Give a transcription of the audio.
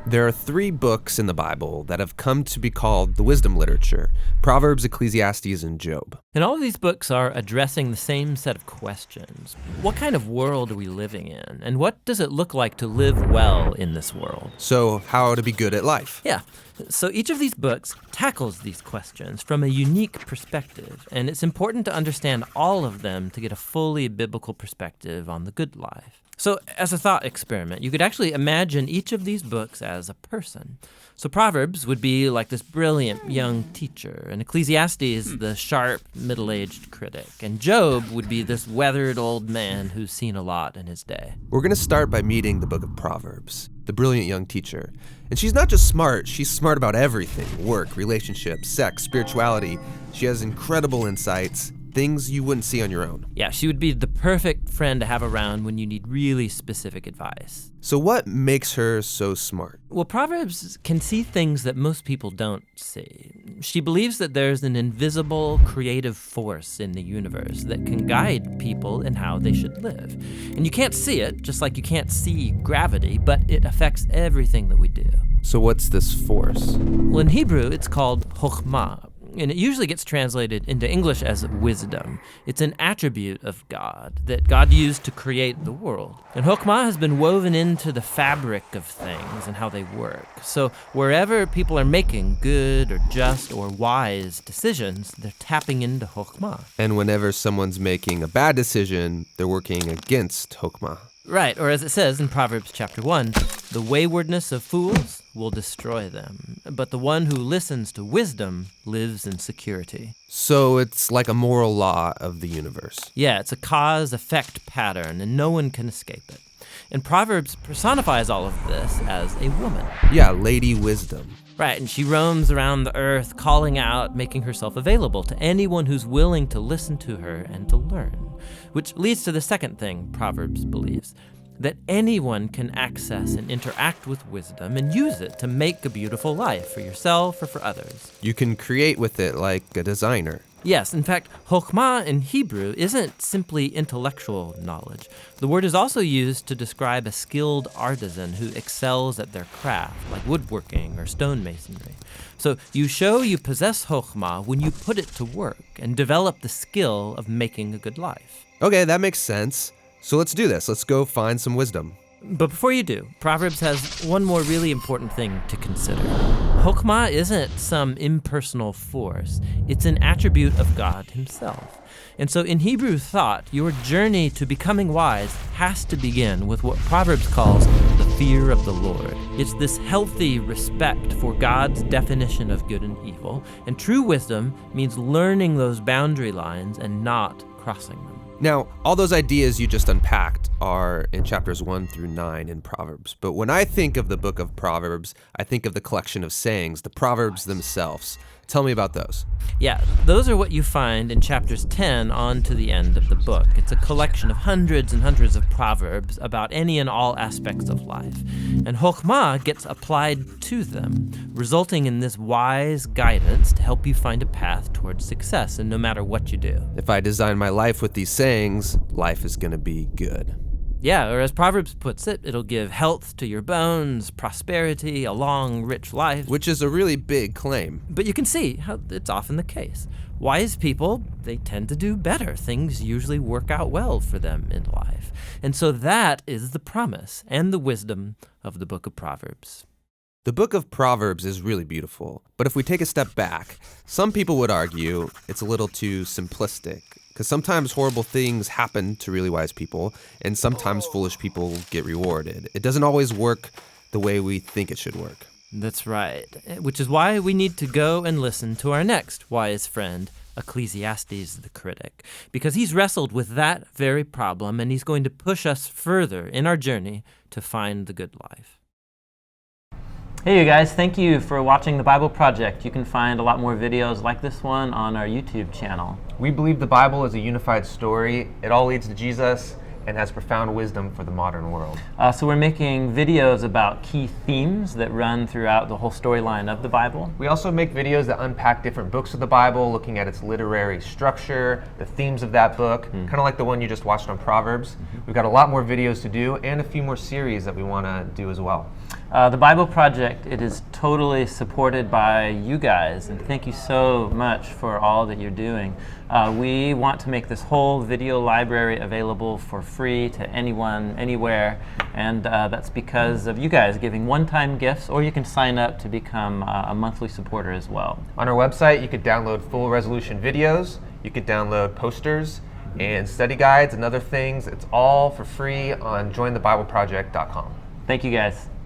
There are 3 books in the Bible that have come to be called the wisdom literature: Proverbs, Ecclesiastes, and Job. And all of these books are addressing the same set of questions. What kind of world are we living in? And what does it look like to live well in this world? So, how to be good at life. Yeah. So each of these books tackles these questions from a unique perspective, and it's important to understand all of them to get a fully biblical perspective on the good life. So as a thought experiment, you could actually imagine each of these books as a person. So Proverbs would be like this brilliant young teacher, and Ecclesiastes the sharp, middle-aged critic, and Job would be this weathered old man who's seen a lot in his day. We're going to start by meeting the book of Proverbs, the brilliant young teacher. And she's not just smart, she's smart about everything: work, relationships, sex, spirituality. She has incredible insights, things you wouldn't see on your own. Yeah, she would be the perfect friend to have around when you need really specific advice. So what makes her so smart? Well, Proverbs can see things that most people don't see. She believes that there's an invisible creative force in the universe that can guide people in how they should live. And you can't see it, just like you can't see gravity, but it affects everything that we do. So what's this force? Well, in Hebrew, it's called chokhmah, and it usually gets translated into English as wisdom. It's an attribute of God that God used to create the world. And chokhmah has been woven into the fabric of things and how they work. So wherever people are making good or just or wise decisions, they're tapping into chokhmah. And whenever someone's making a bad decision, they're working against chokhmah. Right, or as it says in Proverbs chapter 1, the waywardness of fools will destroy them, but the one who listens to wisdom lives in security. So it's like a moral law of the universe. Yeah, it's a cause-effect pattern, and no one can escape it. And Proverbs personifies all of this as a woman. Yeah, Lady Wisdom. Right, and she roams around the earth, calling out, making herself available to anyone who's willing to listen to her and to learn. Which leads to the second thing Proverbs believes, that anyone can access and interact with wisdom and use it to make a beautiful life for yourself or for others. You can create with it like a designer. Yes, in fact, chokhmah in Hebrew isn't simply intellectual knowledge. The word is also used to describe a skilled artisan who excels at their craft, like woodworking or stonemasonry. So you show you possess chokhmah when you put it to work and develop the skill of making a good life. Okay, that makes sense. So let's do this. Let's go find some wisdom. But before you do, Proverbs has one more really important thing to consider. Chokhmah isn't some impersonal force. It's an attribute of God himself. And so in Hebrew thought, your journey to becoming wise has to begin with what Proverbs calls the fear of the Lord. It's this healthy respect for God's definition of good and evil. And true wisdom means learning those boundary lines and not crossing them. Now, all those ideas you just unpacked are in chapters 1 through 9 in Proverbs. But when I think of the book of Proverbs, I think of the collection of sayings, the Proverbs themselves. Tell me about those. Yeah, those are what you find in chapters 10 on to the end of the book. It's a collection of hundreds and hundreds of proverbs about any and all aspects of life. And chokhmah gets applied to them, resulting in this wise guidance to help you find a path towards success, and no matter what you do. If I design my life with these sayings, life is going to be good. Yeah, or as Proverbs puts it, it'll give health to your bones, prosperity, a long, rich life. Which is a really big claim. But you can see how it's often the case. Wise people, they tend to do better. Things usually work out well for them in life. And so that is the promise and the wisdom of the book of Proverbs. The book of Proverbs is really beautiful. But if we take a step back, some people would argue it's a little too simplistic. Because sometimes horrible things happen to really wise people, and sometimes foolish people get rewarded. It doesn't always work the way we think it should work. That's right, which is why we need to go and listen to our next wise friend, Ecclesiastes the critic, because he's wrestled with that very problem, and he's going to push us further in our journey to find the good life. Hey you guys, thank you for watching the Bible Project. You can find a lot more videos like this one on our YouTube channel. We believe the Bible is a unified story. It all leads to Jesus and has profound wisdom for the modern world. So we're making videos about key themes that run throughout the whole storyline of the Bible. We also make videos that unpack different books of the Bible, looking at its literary structure, the themes of that book, kind of like the one you just watched on Proverbs. We've got a lot more videos to do and a few more series that we want to do as well. The Bible Project, it is totally supported by you guys, and thank you so much for all that you're doing. We want to make this whole video library available for free to anyone, anywhere, and that's because of you guys giving one-time gifts, or you can sign up to become a monthly supporter as well. On our website, you could download full resolution videos, you could download posters and study guides and other things. It's all for free on jointhebibleproject.com. Thank you guys.